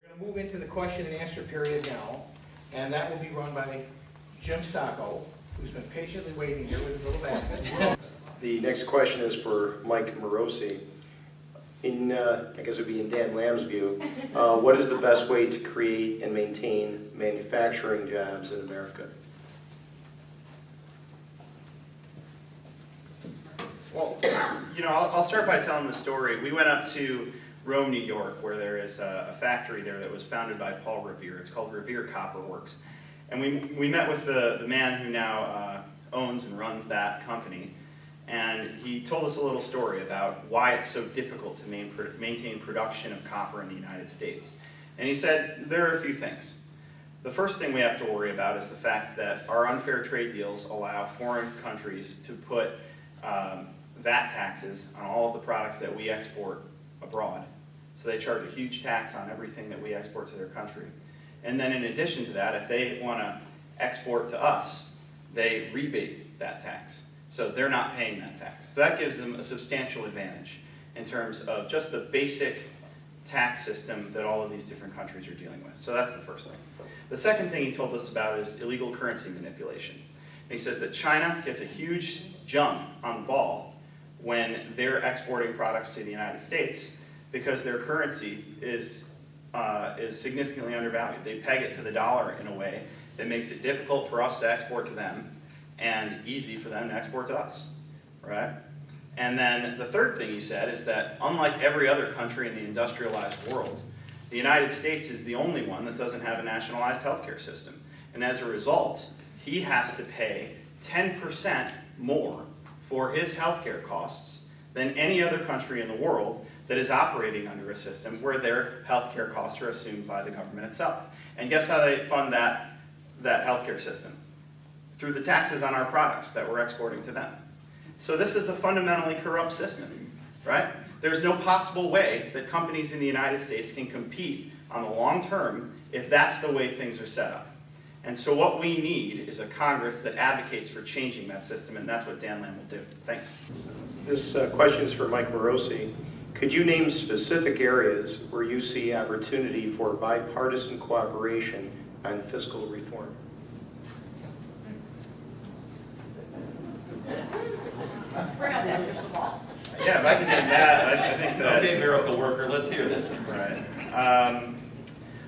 We're going to move into the question and answer period now, and that will be run by Jim Sacco, who's been patiently waiting here with his little basket. The next question is for Mike Morosi. I guess it would be in Dan Lamb's view, what is the best way to create and maintain manufacturing jobs in America? Well, I'll start by telling the story. We went up to Rome, New York, where there is a factory there that was founded by Paul Revere. It's called Revere Copper Works. And we met with the man who now owns and runs that company. And he told us a little story about why it's so difficult to maintain production of copper in the United States. And he said there are a few things. The first thing we have to worry about is the fact that our unfair trade deals allow foreign countries to put VAT taxes on all of the products that we export abroad. So they charge a huge tax on everything that we export to their country. And then in addition to that, if they want to export to us, they rebate that tax. So they're not paying that tax. So that gives them a substantial advantage in terms of just the basic tax system that all of these different countries are dealing with. So that's the first thing. The second thing he told us about is illegal currency manipulation. And he says that China gets a huge jump on the ball when they're exporting products to the United States because their currency is significantly undervalued. They peg it to the dollar in a way that makes it difficult for us to export to them and easy for them to export to us, right? And then the third thing he said is that unlike every other country in the industrialized world, the United States is the only one that doesn't have a nationalized healthcare system. And as a result, he has to pay 10% more for his healthcare costs than any other country in the world that is operating under a system where their healthcare costs are assumed by the government itself. And guess how they fund that healthcare system? Through the taxes on our products that we're exporting to them. So this is a fundamentally corrupt system, right? There's no possible way that companies in the United States can compete on the long term if that's the way things are set up. And so what we need is a Congress that advocates for changing that system, and that's what Dan Lamb will do. Thanks. This question is for Mike Morosi. Could you name specific areas where you see opportunity for bipartisan cooperation on fiscal reform? Bring up that crystal ball. Yeah, if I can do that, I think that... Okay, miracle worker, let's hear this. Right.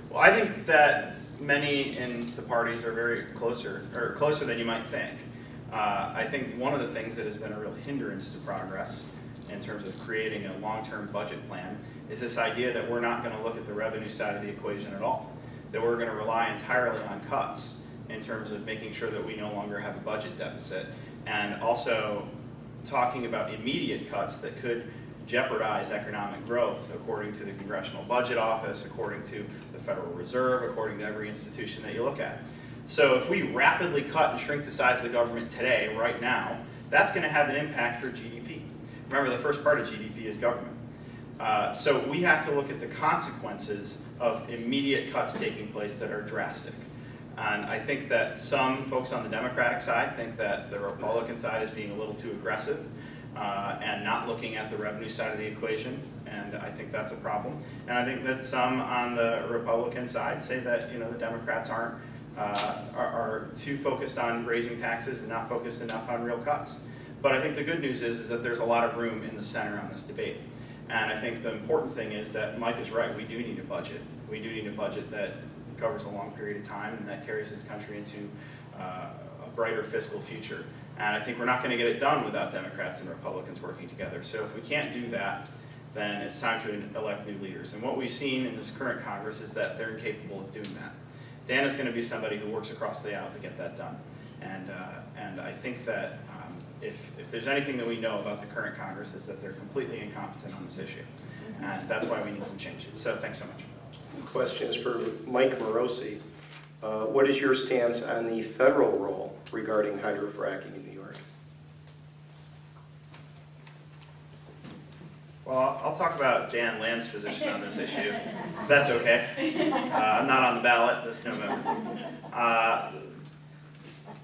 Well, I think that many in the parties are very closer than you might think. I think one of the things that has been a real hindrance to progress in terms of creating a long-term budget plan is this idea that we're not going to look at the revenue side of the equation at all, that we're going to rely entirely on cuts in terms of making sure that we no longer have a budget deficit, and also talking about immediate cuts that could jeopardize economic growth according to the Congressional Budget Office, according to the Federal Reserve, according to every institution that you look at. So if we rapidly cut and shrink the size of the government today, right now, that's going to have an impact for GDP. Remember, the first part of GDP is government. So we have to look at the consequences of immediate cuts taking place that are drastic. And I think that some folks on the Democratic side think that the Republican side is being a little too aggressive and not looking at the revenue side of the equation, and I think that's a problem. And I think that some on the Republican side say that the Democrats are too focused on raising taxes and not focused enough on real cuts. But I think the good news is that there's a lot of room in the center on this debate. And I think the important thing is that Mike is right. We do need a budget. We do need a budget that covers a long period of time and that carries this country into a brighter fiscal future. And I think we're not going to get it done without Democrats and Republicans working together. So if we can't do that, then it's time to elect new leaders. And what we've seen in this current Congress is that they're incapable of doing that. Dan is going to be somebody who works across the aisle to get that done. And I think that if there's anything that we know about the current Congress is that they're completely incompetent on this issue. And that's why we need some change. So thanks so much. Question is for Mike Morosi. What is your stance on the federal role regarding hydrofracking in New York? Well, I'll talk about Dan Lamb's position on this issue, if that's okay. I'm not on the ballot this November.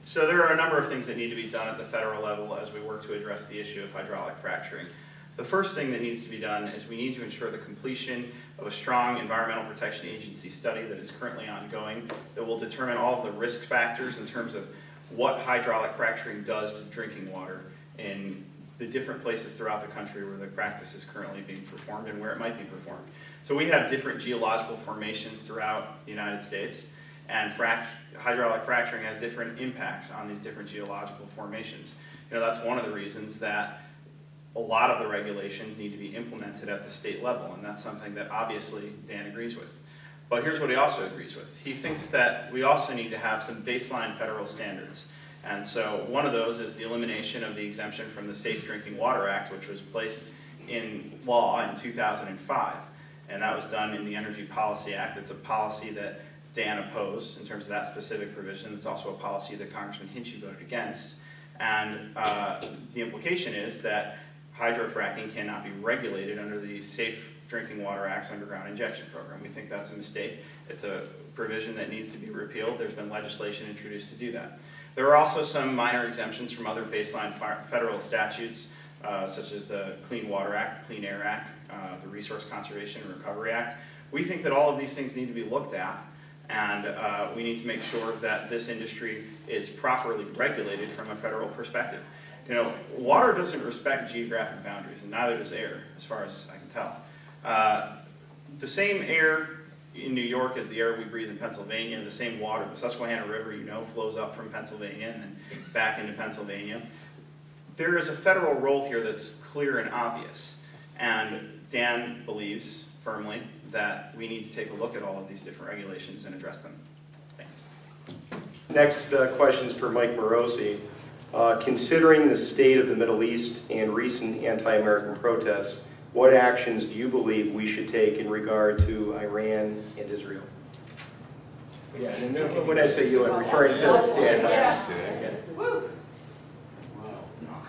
So there are a number of things that need to be done at the federal level as we work to address the issue of hydraulic fracturing. The first thing that needs to be done is we need to ensure the completion of a strong Environmental Protection Agency study that is currently ongoing that will determine all of the risk factors in terms of what hydraulic fracturing does to drinking water in the different places throughout the country where the practice is currently being performed and where it might be performed. So we have different geological formations throughout the United States, and hydraulic fracturing has different impacts on these different geological formations. That's one of the reasons that a lot of the regulations need to be implemented at the state level, and that's something that obviously Dan agrees with. But here's what he also agrees with. He thinks that we also need to have some baseline federal standards. And so one of those is the elimination of the exemption from the Safe Drinking Water Act, which was placed in law in 2005. And that was done in the Energy Policy Act. It's a policy that Dan opposed in terms of that specific provision. It's also a policy that Congressman Hinchey voted against. And the implication is that hydrofracking cannot be regulated under the Safe Drinking Water Act's underground injection program. We think that's a mistake. It's a provision that needs to be repealed. There's been legislation introduced to do that. There are also some minor exemptions from other baseline federal statutes, such as the Clean Water Act, the Clean Air Act, the Resource Conservation and Recovery Act. We think that all of these things need to be looked at, and we need to make sure that this industry is properly regulated from a federal perspective. Water doesn't respect geographic boundaries, and neither does air, as far as I can tell. The same air in New York as the air we breathe in Pennsylvania, the same water, the Susquehanna River, flows up from Pennsylvania and then back into Pennsylvania. There is a federal role here that's clear and obvious, and Dan believes firmly that we need to take a look at all of these different regulations and address them. Thanks. Next question is for Mike Morosi. Considering the state of the Middle East and recent anti-American protests, what actions do you believe we should take in regard to Iran and Israel? Yeah, and when I say you, I'm referring to Dan. Woo.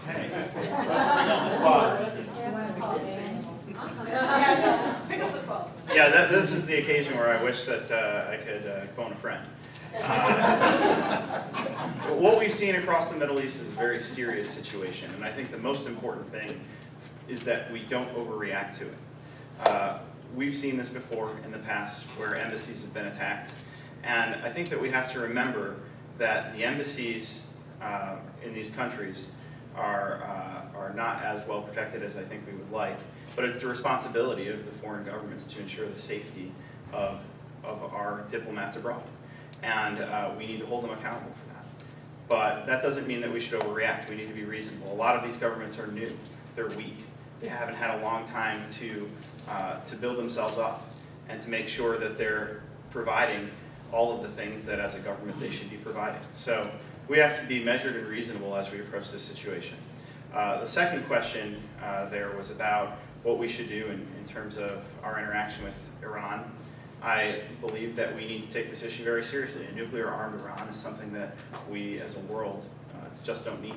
Okay. Yeah, pick up the phone. Yeah, this is the occasion where I wish that I could phone a friend. What we've seen across the Middle East is a very serious situation, and I think the most important thing is that we don't overreact to it. We've seen this before in the past where embassies have been attacked, and I think that we have to remember that the embassies in these countries are not as well protected as I think we would like, but it's the responsibility of the foreign governments to ensure the safety of our diplomats abroad. And we need to hold them accountable for that. But that doesn't mean that we should overreact. We need to be reasonable. A lot of these governments are new. They're weak. They haven't had a long time to build themselves up and to make sure that they're providing all of the things that as a government they should be providing. So we have to be measured and reasonable as we approach this situation. The second question there was about what we should do in terms of our interaction with Iran. I believe that we need to take this issue very seriously. A nuclear-armed Iran is something that we as a world just don't need.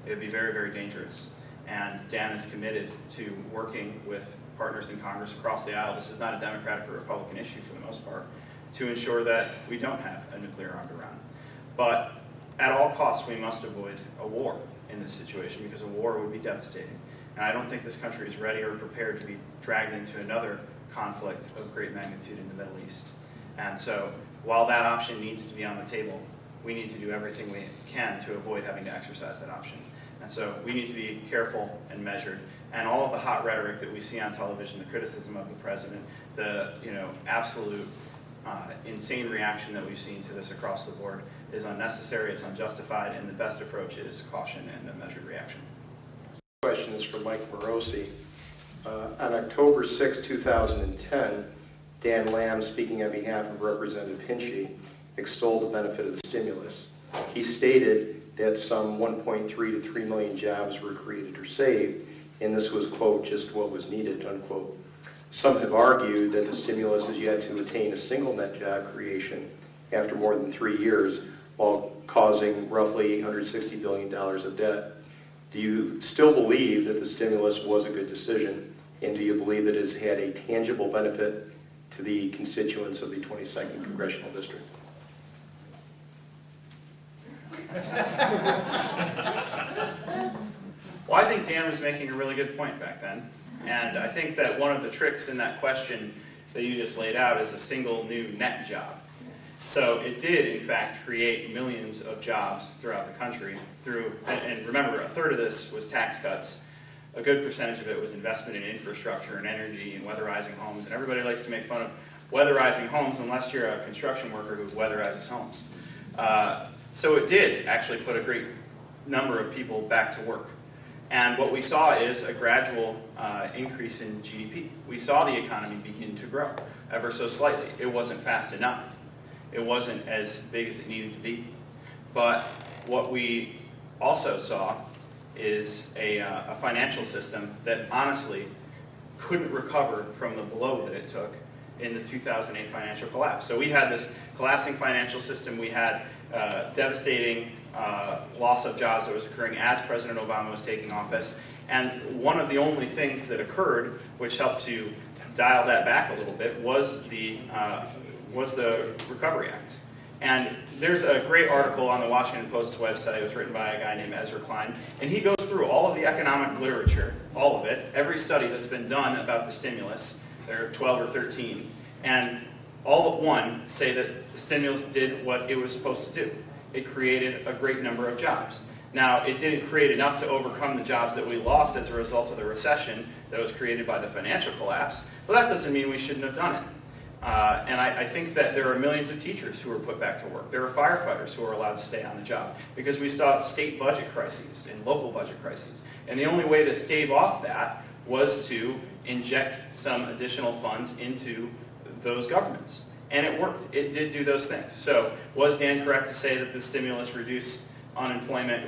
It would be very, very dangerous. And Dan is committed to working with partners in Congress across the aisle. This is not a Democratic or Republican issue for the most part, to ensure that we don't have a nuclear-armed Iran. But at all costs, we must avoid a war in this situation because a war would be devastating. And I don't think this country is ready or prepared to be dragged into another conflict of great magnitude in the Middle East. And so while that option needs to be on the table, we need to do everything we can to avoid having to exercise that option. And so we need to be careful and measured. And all of the hot rhetoric that we see on television, the criticism of the president, the absolute insane reaction that we've seen to this across the board is unnecessary, it's unjustified, and the best approach is caution and a measured reaction. Question is for Mike Morosi. On October 6, 2010, Dan Lamb, speaking on behalf of Representative Hinchey, extolled the benefit of the stimulus. He stated that some 1.3 to 3 million jobs were created or saved, and this was, quote, just what was needed, unquote. Some have argued that the stimulus has yet to attain a single net job creation after more than 3 years, while causing roughly $860 billion of debt. Do you still believe that the stimulus was a good decision? And do you believe it has had a tangible benefit to the constituents of the 22nd Congressional District? Well, I think Dan was making a really good point back then. And I think that one of the tricks in that question that you just laid out is a single new net job. So it did, in fact, create millions of jobs throughout the country through, and remember, a third of this was tax cuts. A good percentage of it was investment in infrastructure and energy and weatherizing homes. And everybody likes to make fun of weatherizing homes unless you're a construction worker who weatherizes homes. So it did actually put a great number of people back to work. And what we saw is a gradual increase in GDP. We saw the economy begin to grow ever so slightly. It wasn't fast enough. It wasn't as big as it needed to be. But what we also saw is a financial system that honestly couldn't recover from the blow that it took in the 2008 financial collapse. So we had this collapsing financial system. We had devastating loss of jobs that was occurring as President Obama was taking office. And one of the only things that occurred, which helped to dial that back a little bit, was the Recovery Act. And there's a great article on the Washington Post's website. It was written by a guy named Ezra Klein. And he goes through all of the economic literature, all of it, every study that's been done about the stimulus. There are 12 or 13. And all but one say that the stimulus did what it was supposed to do. It created a great number of jobs. Now, it didn't create enough to overcome the jobs that we lost as a result of the recession that was created by the financial collapse, but that doesn't mean we shouldn't have done it. And I think that there are millions of teachers who are put back to work. There are firefighters who are allowed to stay on the job because we saw state budget crises and local budget crises. And the only way to stave off that was to inject some additional funds into those governments. And it worked. It did do those things. So was Dan correct to say that the stimulus reduced unemployment,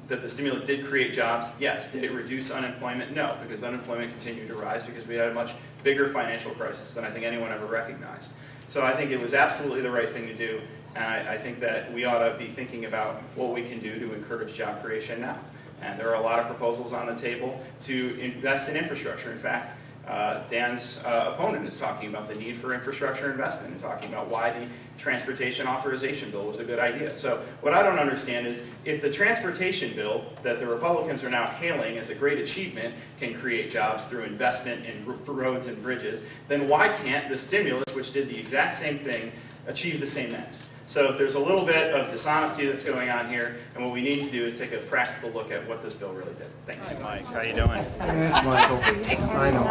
that the stimulus did create jobs? Yes. Did it reduce unemployment? No, because unemployment continued to rise because we had a much bigger financial crisis than I think anyone ever recognized. So I think it was absolutely the right thing to do, and I think that we ought to be thinking about what we can do to encourage job creation now. And there are a lot of proposals on the table to invest in infrastructure. In fact, Dan's opponent is talking about the need for infrastructure investment and talking about why the transportation authorization bill was a good idea. So what I don't understand is if the transportation bill that the Republicans are now hailing as a great achievement can create jobs through investment in roads and bridges, then why can't the stimulus, which did the exact same thing, achieve the same end? So there's a little bit of dishonesty that's going on here, and what we need to do is take a practical look at what this bill really did. Thanks. Hi, Mike. How you doing? It's Michael. I know.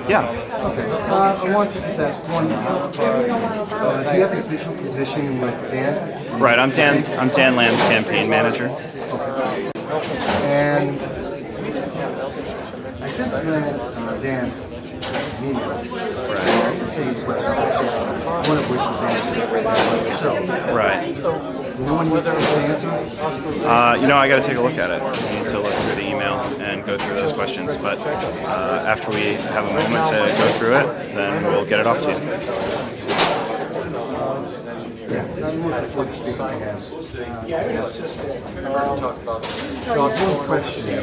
Yeah. Okay. I want to just ask one. Do you have an official position with Dan? Right. I'm Dan Lamb's campaign manager. Okay. And I sent Dan an email. Right. See questions. One of which was answered by yourself. Right. You know when you get the answer? I got to take a look at it. I need to look through the email and go through those questions. But after we have a moment to go through it, then we'll get it off to you. Yeah, I'm looking forward to speaking to him. So one question.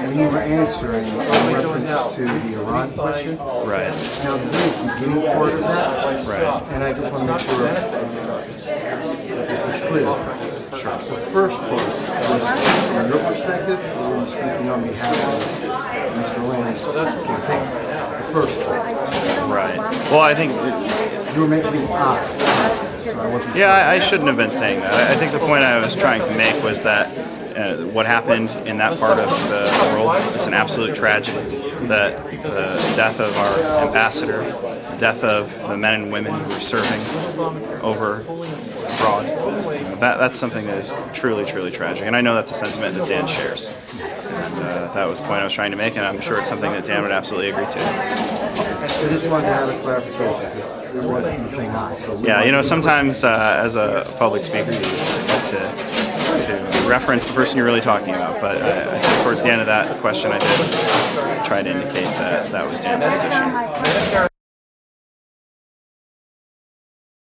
When you were answering in reference to the Iran question, Right. now the very beginning part of that, Right. and I just want to make sure that this was clear. Sure. The first part was from your perspective, or were you speaking on behalf of Mr. Lamb's campaign? The first part. Right. Well, I think. You were mentioning so I wasn't. Yeah, I shouldn't have been saying that. I think the point I was trying to make was that what happened in that part of the world is an absolute tragedy. That the death of our ambassador, the death of the men and women who were serving over abroad, that's something that is truly, truly tragic. And I know that's a sentiment that Dan shares. And that was the point I was trying to make, and I'm sure it's something that Dan would absolutely agree to. I just wanted to have a clarification because there was something else. So Yeah, sometimes as a public speaker, you get to reference the person you're really talking about. But I think towards the end of that question, I did try to indicate that that was Dan's position.